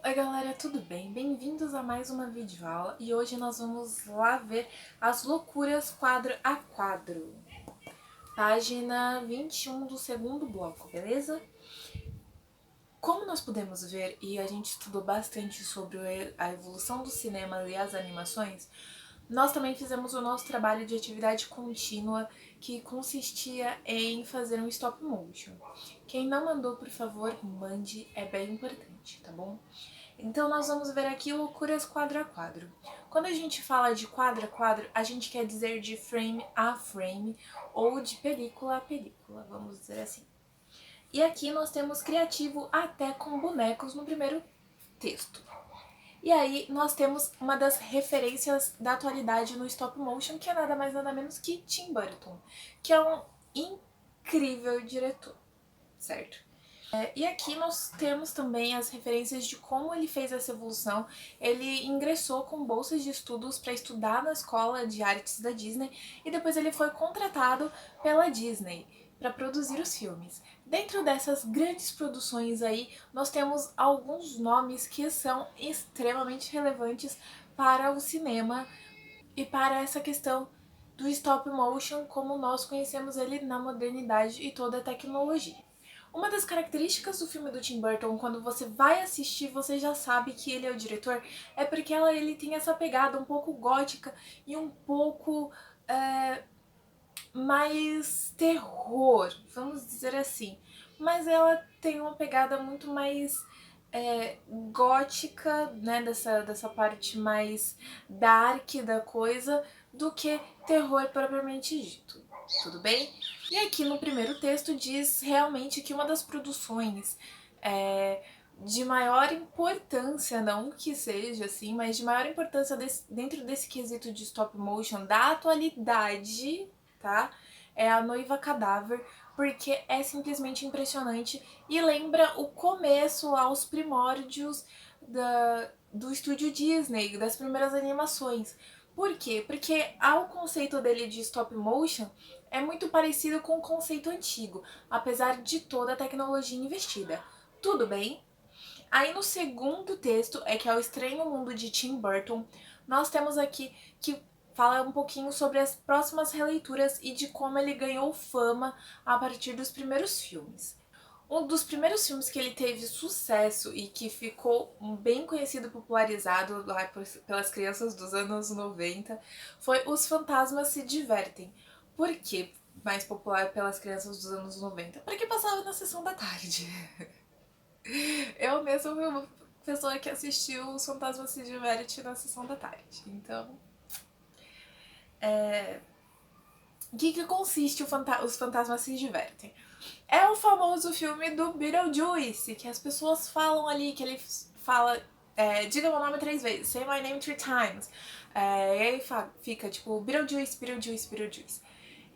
Oi galera, tudo bem? Bem-vindos a mais uma videoaula e hoje nós vamos lá ver as loucuras quadro a quadro. Página 21 do segundo bloco, beleza? Como nós podemos ver, e a gente estudou bastante sobre a evolução do cinema e as animações, nós também fizemos o nosso trabalho de atividade contínua, que consistia em fazer um stop motion. Quem não mandou, por favor, mande, é bem importante, tá bom? Então nós vamos ver aqui loucuras quadro a quadro. Quando a gente fala de quadro a quadro, a gente quer dizer de frame a frame ou de película a película, vamos dizer assim. E aqui nós temos criativo até com bonecos no primeiro texto. E aí nós temos uma das referências da atualidade no stop motion, que é nada mais nada menos que Tim Burton, que é um incrível diretor, certo? E aqui nós temos também as referências de como ele fez essa evolução. Ele ingressou com bolsas de estudos para estudar na escola de artes da Disney e depois ele foi contratado pela Disney para produzir os filmes. Dentro dessas grandes produções aí, nós temos alguns nomes que são extremamente relevantes para o cinema e para essa questão do stop motion como nós conhecemos ele na modernidade e toda a tecnologia. Uma das características do filme do Tim Burton, quando você vai assistir, você já sabe que ele é o diretor, é porque ele tem essa pegada um pouco gótica e um pouco mais terror, vamos dizer assim. Mas ela tem uma pegada muito mais gótica, né, dessa parte mais dark da coisa, do que terror propriamente dito. Tudo bem? E aqui no primeiro texto diz realmente que uma das produções de maior importância, não que seja assim, mas de maior importância dentro desse quesito de stop motion da atualidade, tá? É A Noiva Cadáver, porque é simplesmente impressionante e lembra o começo aos primórdios do estúdio Disney, das primeiras animações. Por quê? Porque o conceito dele de stop motion é muito parecido com o conceito antigo, apesar de toda a tecnologia investida. Tudo bem? Aí no segundo texto, que é O Estranho Mundo de Tim Burton, nós temos aqui que fala um pouquinho sobre as próximas releituras e de como ele ganhou fama a partir dos primeiros filmes. Um dos primeiros filmes que ele teve sucesso e que ficou bem conhecido e popularizado lá pelas crianças dos anos 90 foi Os Fantasmas Se Divertem. Por que mais popular pelas crianças dos anos 90? Porque passava na sessão da tarde. Eu mesma fui uma pessoa que assistiu Os Fantasmas Se Divertem na sessão da tarde. Então, o que consiste Os Fantasmas Se Divertem? É o famoso filme do Beetlejuice, que as pessoas falam ali, que ele fala, diga meu nome 3 vezes, say my name 3 times. E aí fica tipo, Beetlejuice, Beetlejuice, Beetlejuice.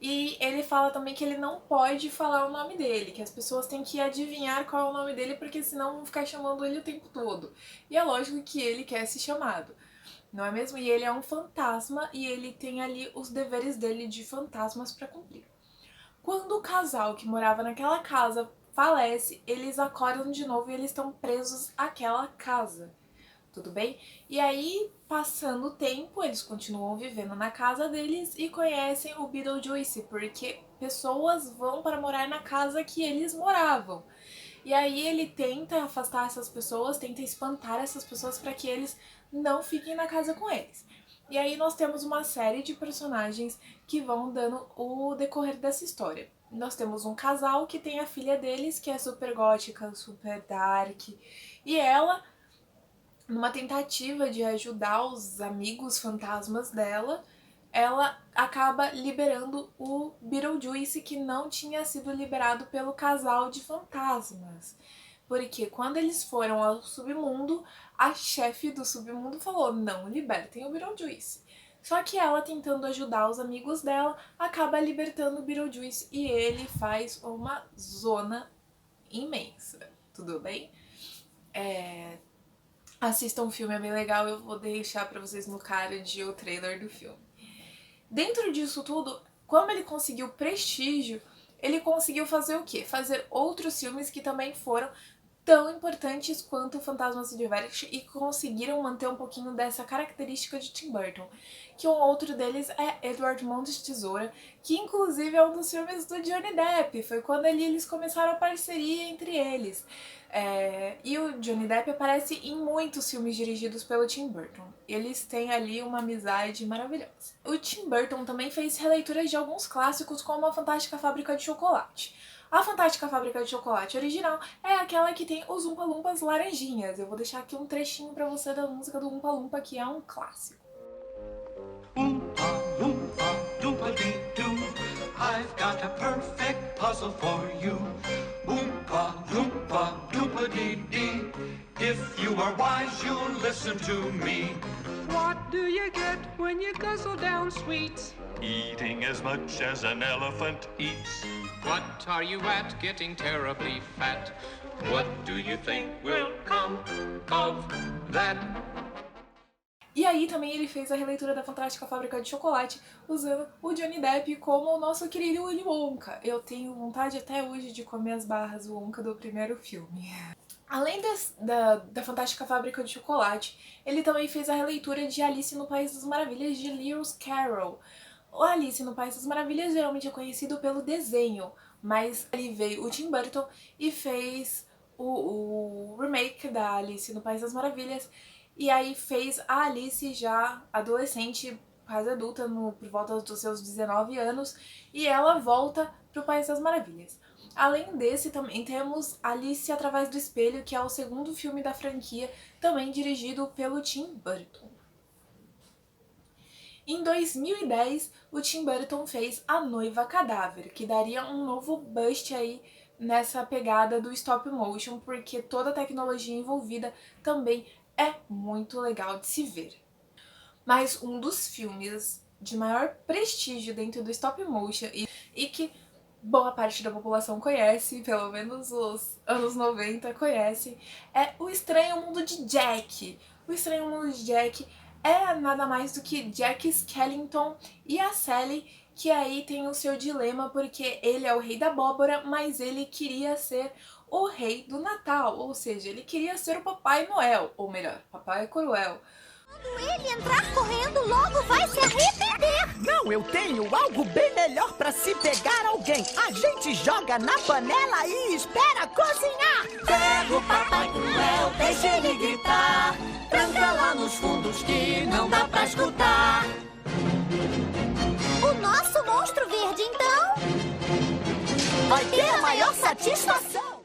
E ele fala também que ele não pode falar o nome dele, que as pessoas têm que adivinhar qual é o nome dele, porque senão vão ficar chamando ele o tempo todo. E é lógico que ele quer ser chamado, não é mesmo? E ele é um fantasma e ele tem ali os deveres dele de fantasmas para cumprir. Quando o casal que morava naquela casa falece, eles acordam de novo e eles estão presos àquela casa. Tudo bem? E aí, passando o tempo, eles continuam vivendo na casa deles e conhecem o Beetlejuice, porque pessoas vão para morar na casa que eles moravam. E aí ele tenta afastar essas pessoas, tenta espantar essas pessoas para que eles não fiquem na casa com eles. E aí nós temos uma série de personagens que vão dando o decorrer dessa história. Nós temos um casal que tem a filha deles, que é super gótica, super dark, e ela, numa tentativa de ajudar os amigos fantasmas dela, ela acaba liberando o Beetlejuice, que não tinha sido liberado pelo casal de fantasmas. Porque quando eles foram ao submundo, a chefe do submundo falou: não libertem o Beetlejuice. Só que ela, tentando ajudar os amigos dela, acaba libertando o Beetlejuice e ele faz uma zona imensa. Tudo bem? Assistam o filme, é bem legal, eu vou deixar pra vocês no card o trailer do filme. Dentro disso tudo, como ele conseguiu prestígio, ele conseguiu fazer o quê? Fazer outros filmes que também foram tão importantes quanto o Fantasma se Diverte e conseguiram manter um pouquinho dessa característica de Tim Burton. Que um outro deles é Edward Mãos de Tesoura, que inclusive é um dos filmes do Johnny Depp, foi quando eles começaram a parceria entre eles. E o Johnny Depp aparece em muitos filmes dirigidos pelo Tim Burton. Eles têm ali uma amizade maravilhosa. O Tim Burton também fez releituras de alguns clássicos, como A Fantástica Fábrica de Chocolate. A Fantástica Fábrica de Chocolate original é aquela que tem os Oompa Loompas laranjinhas. Eu vou deixar aqui um trechinho pra você da música do Oompa Loompa, que é um clássico. Oompa Loompa Doompa-Dee-Doo, I've got a perfect puzzle for you. Oompa Loompa Doompa-Dee-Dee, if you are wise you'll listen to me. What do you get when you guzzle down sweets? Eating as much as an elephant eats. What are you at, getting terribly fat? What do you think will come of that? E aí também ele fez a releitura da Fantástica Fábrica de Chocolate usando o Johnny Depp como o nosso querido Willy Wonka. Eu tenho vontade até hoje de comer as barras Wonka do primeiro filme. Além da Fantástica Fábrica de Chocolate, ele também fez a releitura de Alice no País das Maravilhas de Lewis Carroll. O Alice no País das Maravilhas geralmente é conhecido pelo desenho, mas ele veio o Tim Burton e fez o remake da Alice no País das Maravilhas, e aí fez a Alice já adolescente, quase adulta, por volta dos seus 19 anos, e ela volta pro País das Maravilhas. Além desse, também temos Alice Através do Espelho, que é o segundo filme da franquia, também dirigido pelo Tim Burton. Em 2010, o Tim Burton fez A Noiva Cadáver, que daria um novo boost aí nessa pegada do stop motion, porque toda a tecnologia envolvida também é muito legal de se ver. Mas um dos filmes de maior prestígio dentro do stop motion e que boa parte da população conhece, pelo menos os anos 90 conhece, é O Estranho Mundo de Jack. O Estranho Mundo de Jack é nada mais do que Jack Skellington e a Sally, que aí tem o seu dilema, porque ele é o rei da abóbora, mas ele queria ser o rei do Natal, ou seja, ele queria ser o Papai Noel, ou melhor, Papai Cruel. Quando ele entrar correndo, logo vai se arrepender. Não, eu tenho algo bem melhor pra se pegar alguém. A gente joga na panela e espera cozinhar. Pega o Papai Noel, deixa ele gritar. Tranca lá nos fundos que não dá pra escutar. O nosso monstro verde, então, vai ter a maior satisfação.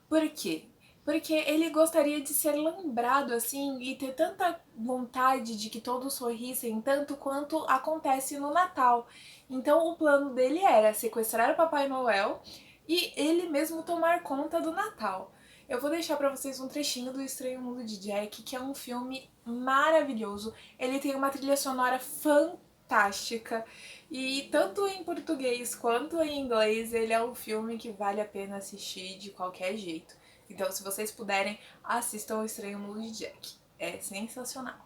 Por quê? Porque ele gostaria de ser lembrado assim e ter tanta vontade de que todos sorrissem tanto quanto acontece no Natal. Então o plano dele era sequestrar o Papai Noel e ele mesmo tomar conta do Natal. Eu vou deixar pra vocês um trechinho do Estranho Mundo de Jack, que é um filme maravilhoso. Ele tem uma trilha sonora fantástica e tanto em português quanto em inglês ele é um filme que vale a pena assistir de qualquer jeito. Então, se vocês puderem, assistam O Estranho Mundo de Jack. É sensacional.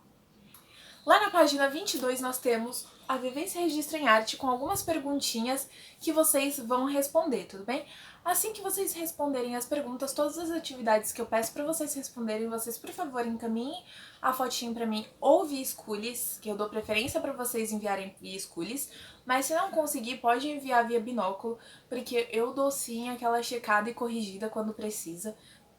Lá na página 22 nós temos a Vivência Registra em Arte com algumas perguntinhas que vocês vão responder, tudo bem? Assim que vocês responderem as perguntas, todas as atividades que eu peço para vocês responderem, vocês, por favor, encaminhem a fotinho para mim ou via Schoolies, que eu dou preferência para vocês enviarem via Schoolies, mas se não conseguir, pode enviar via Binóculo, porque eu dou sim aquela checada e corrigida quando precisa,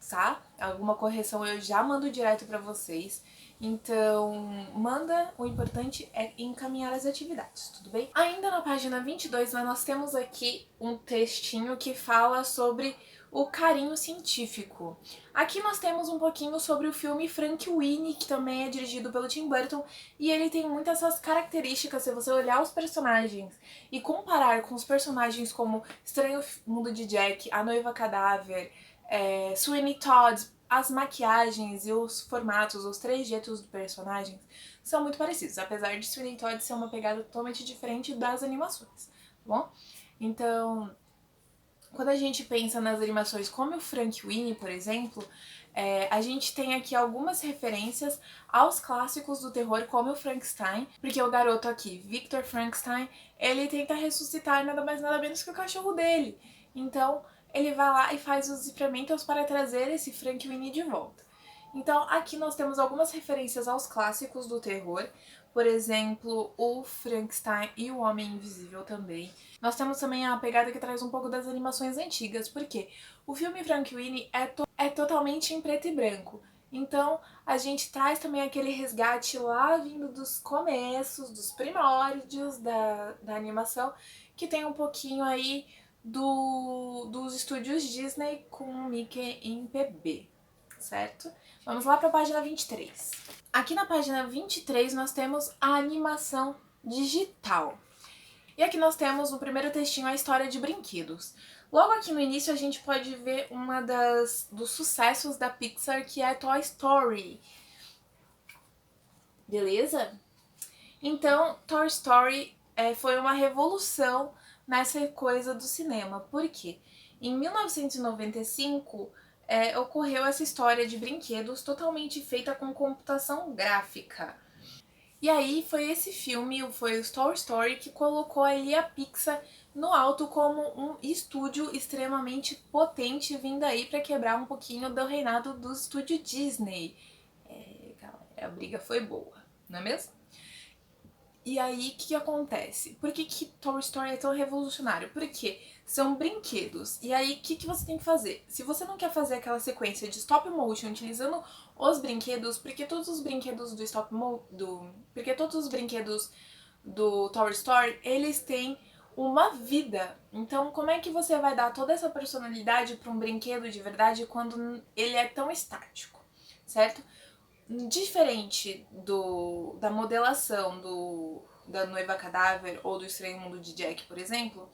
tá? Alguma correção eu já mando direto para vocês. Então, manda, o importante é encaminhar as atividades, tudo bem? Ainda na página 22, nós temos aqui um textinho que fala sobre o carinho científico. Aqui nós temos um pouquinho sobre o filme Frankenweenie, que também é dirigido pelo Tim Burton, e ele tem muitas essas características. Se você olhar os personagens e comparar com os personagens como Estranho Mundo de Jack, A Noiva Cadáver, Sweeney Todd, as maquiagens e os formatos, os trejeitos dos personagens são muito parecidos, apesar de Sweeney Todd ser uma pegada totalmente diferente das animações, tá bom? Então, quando a gente pensa nas animações como o Frankenweenie, por exemplo, a gente tem aqui algumas referências aos clássicos do terror, como o Frankenstein, porque o garoto aqui, Victor Frankenstein, ele tenta ressuscitar nada mais nada menos que o cachorro dele. Então, ele vai lá e faz os experimentos para trazer esse Frankenweenie de volta. Então aqui nós temos algumas referências aos clássicos do terror, por exemplo, o Frankenstein e o Homem Invisível também. Nós temos também a pegada que traz um pouco das animações antigas, porque o filme Frankenweenie é totalmente em preto e branco. Então a gente traz também aquele resgate lá vindo dos começos, dos primórdios da animação, que tem um pouquinho aí dos estúdios Disney com o Mickey em PB, certo? Vamos lá para a página 23. Aqui na página 23 nós temos a animação digital. E aqui nós temos no primeiro textinho a história de brinquedos. Logo aqui no início a gente pode ver uma dos sucessos da Pixar, que é Toy Story. Beleza? Então, Toy Story foi uma revolução nessa coisa do cinema. Por quê? Em 1995, ocorreu essa história de brinquedos totalmente feita com computação gráfica. E aí foi esse filme, foi o Toy Story, que colocou ali a Pixar no alto como um estúdio extremamente potente, vindo aí para quebrar um pouquinho do reinado do estúdio Disney. Galera, a briga foi boa, não é mesmo? E aí, o que acontece? Por que Toy Story é tão revolucionário? Porque são brinquedos. E aí, o que você tem que fazer? Se você não quer fazer aquela sequência de stop motion utilizando os brinquedos, porque todos os brinquedos do Toy Story, eles têm uma vida. Então, como é que você vai dar toda essa personalidade para um brinquedo de verdade quando ele é tão estático, certo? Diferente da modelação da Noiva Cadáver ou do Estranho Mundo de Jack, por exemplo,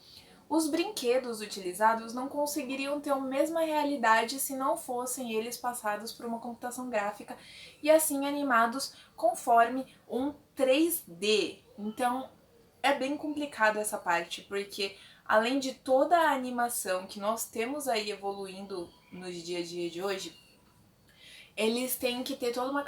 os brinquedos utilizados não conseguiriam ter a mesma realidade se não fossem eles passados por uma computação gráfica e assim animados conforme um 3D. Então é bem complicado essa parte, porque além de toda a animação que nós temos aí evoluindo nos dia a dia de hoje, eles têm que ter toda uma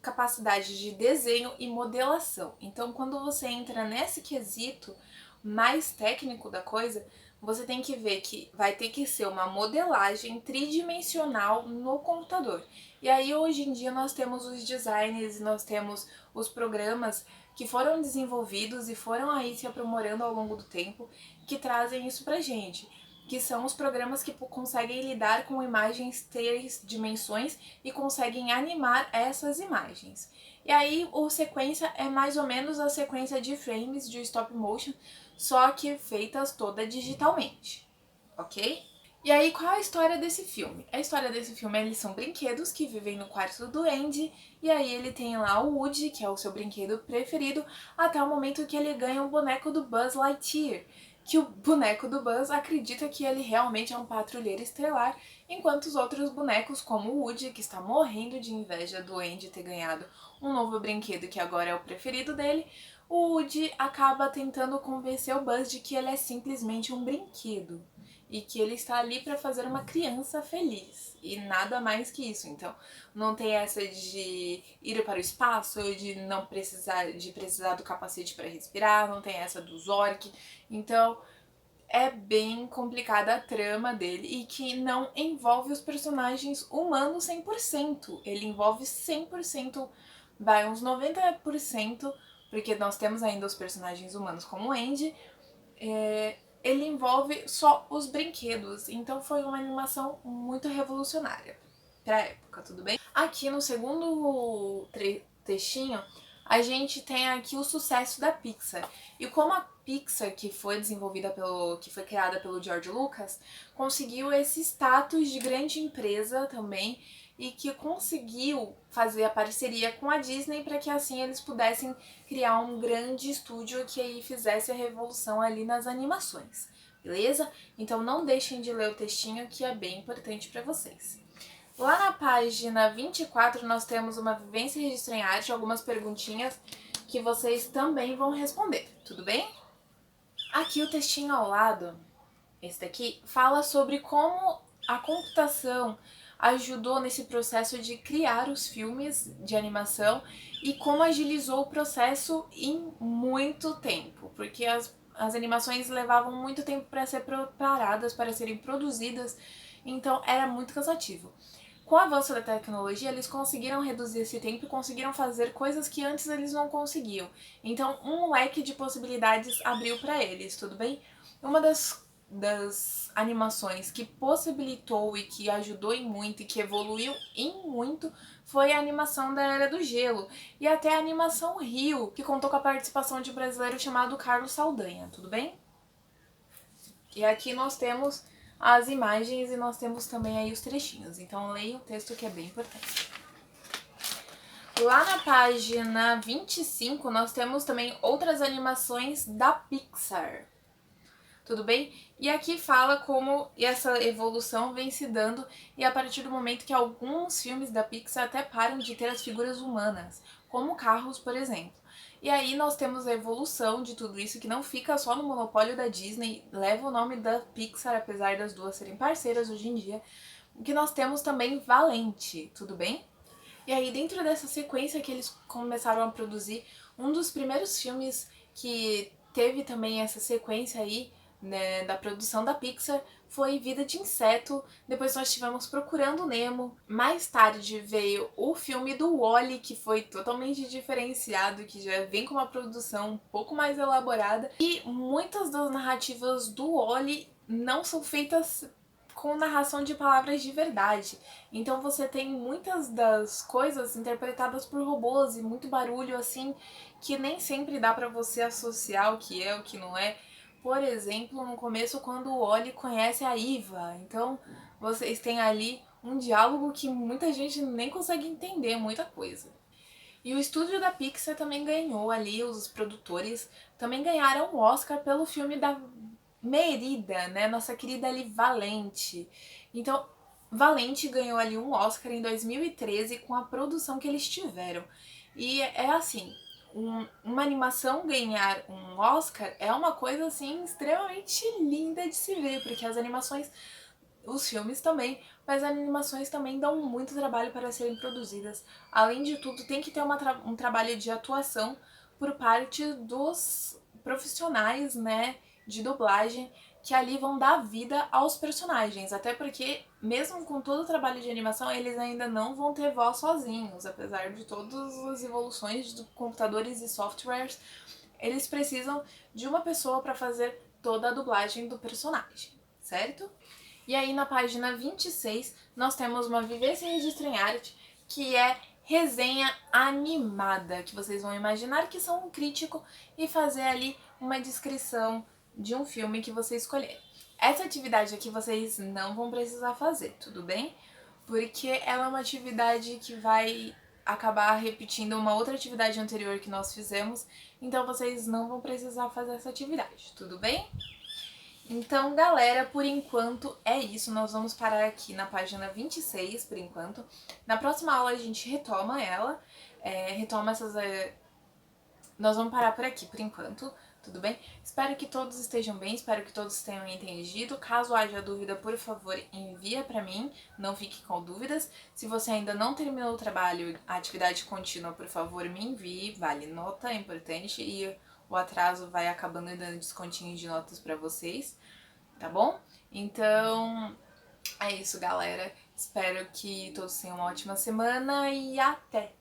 capacidade de desenho e modelação. Então, quando você entra nesse quesito mais técnico da coisa, você tem que ver que vai ter que ser uma modelagem tridimensional no computador. E aí, hoje em dia, nós temos os designers, nós temos os programas que foram desenvolvidos e foram aí se aprimorando ao longo do tempo, que trazem isso pra gente, que são os programas que conseguem lidar com imagens 3 dimensões e conseguem animar essas imagens. E aí, a sequência é mais ou menos a sequência de frames de stop motion, só que feitas toda digitalmente, ok? E aí, qual é a história desse filme? A história desse filme, eles são brinquedos que vivem no quarto do Andy, e aí ele tem lá o Woody, que é o seu brinquedo preferido, até o momento que ele ganha um boneco do Buzz Lightyear, que o boneco do Buzz acredita que ele realmente é um patrulheiro estelar, enquanto os outros bonecos, como o Woody, que está morrendo de inveja do Andy ter ganhado um novo brinquedo que agora é o preferido dele, o Woody acaba tentando convencer o Buzz de que ele é simplesmente um brinquedo e que ele está ali para fazer uma criança feliz e nada mais que isso. Então, não tem essa de ir para o espaço, de não precisar do capacete para respirar, não tem essa do Zork. Então, é bem complicada a trama dele e que não envolve os personagens humanos 100%. Ele envolve 100%, vai uns 90%, porque nós temos ainda os personagens humanos como o Andy, ele envolve só os brinquedos. Então foi uma animação muito revolucionária pra época, tudo bem? Aqui no segundo textinho, a gente tem aqui o sucesso da Pixar. E como a Pixar, que foi criada pelo George Lucas, conseguiu esse status de grande empresa também e que conseguiu fazer a parceria com a Disney para que assim eles pudessem criar um grande estúdio que aí fizesse a revolução ali nas animações, beleza? Então não deixem de ler o textinho, que é bem importante para vocês. Lá na página 24 nós temos uma vivência e registro em arte, algumas perguntinhas que vocês também vão responder, tudo bem? Aqui o textinho ao lado, esse daqui, fala sobre como a computação ajudou nesse processo de criar os filmes de animação e como agilizou o processo em muito tempo, porque as animações levavam muito tempo para ser preparadas, para serem produzidas, então era muito cansativo. Com o avanço da tecnologia, eles conseguiram reduzir esse tempo e conseguiram fazer coisas que antes eles não conseguiam. Então, um leque de possibilidades abriu para eles, tudo bem? Uma das animações que possibilitou e que ajudou em muito e que evoluiu em muito foi a animação da Era do Gelo e até a animação Rio, que contou com a participação de um brasileiro chamado Carlos Saldanha, tudo bem? E aqui nós temos as imagens e nós temos também aí os trechinhos, então leia o texto que é bem importante. Lá na página 25 nós temos também outras animações da Pixar. Tudo bem? E aqui fala como essa evolução vem se dando e a partir do momento que alguns filmes da Pixar até param de ter as figuras humanas, como carros, por exemplo. E aí nós temos a evolução de tudo isso que não fica só no monopólio da Disney, leva o nome da Pixar, apesar das duas serem parceiras hoje em dia, que nós temos também Valente, tudo bem? E aí dentro dessa sequência que eles começaram a produzir, um dos primeiros filmes que teve também essa sequência aí, né, da produção da Pixar foi Vida de Inseto, depois nós tivemos Procurando Nemo, mais tarde veio o filme do Wall-E, que foi totalmente diferenciado, que já vem com uma produção um pouco mais elaborada, e muitas das narrativas do Wall-E não são feitas com narração de palavras de verdade. Então você tem muitas das coisas interpretadas por robôs e muito barulho assim, que nem sempre dá pra você associar o que é, o que não é. Por exemplo, no começo, quando o Wall-E conhece a Eva, então vocês têm ali um diálogo que muita gente nem consegue entender muita coisa. E o estúdio da Pixar também ganhou ali, os produtores também ganharam o Oscar pelo filme da Merida, né, nossa querida ali Valente. Então, Valente ganhou ali um Oscar em 2013 com a produção que eles tiveram. E é assim, uma animação ganhar um Oscar é uma coisa assim extremamente linda de se ver, porque as animações, os filmes também, mas as animações também dão muito trabalho para serem produzidas. Além de tudo, tem que ter um trabalho de atuação por parte dos profissionais, né, de dublagem, que ali vão dar vida aos personagens, até porque, mesmo com todo o trabalho de animação, eles ainda não vão ter voz sozinhos, apesar de todas as evoluções de computadores e softwares, eles precisam de uma pessoa para fazer toda a dublagem do personagem, certo? E aí na página 26 nós temos uma Vivência e Registro em Arte, que é resenha animada, que vocês vão imaginar que são um crítico e fazer ali uma descrição de um filme que você escolher. Essa atividade aqui vocês não vão precisar fazer, tudo bem? Porque ela é uma atividade que vai acabar repetindo uma outra atividade anterior que nós fizemos, então vocês não vão precisar fazer essa atividade, tudo bem? Então, galera, por enquanto é isso. Nós vamos parar aqui na página 26, por enquanto. Na próxima aula a gente retoma ela, retoma essas... Nós vamos parar por aqui, por enquanto, tudo bem? Espero que todos estejam bem, espero que todos tenham entendido. Caso haja dúvida, por favor, envia pra mim, não fique com dúvidas. Se você ainda não terminou o trabalho, a atividade contínua, por favor, me envie, vale nota, é importante, e o atraso vai acabando e dando descontinho de notas pra vocês, tá bom? Então, é isso, galera. Espero que todos tenham uma ótima semana e até!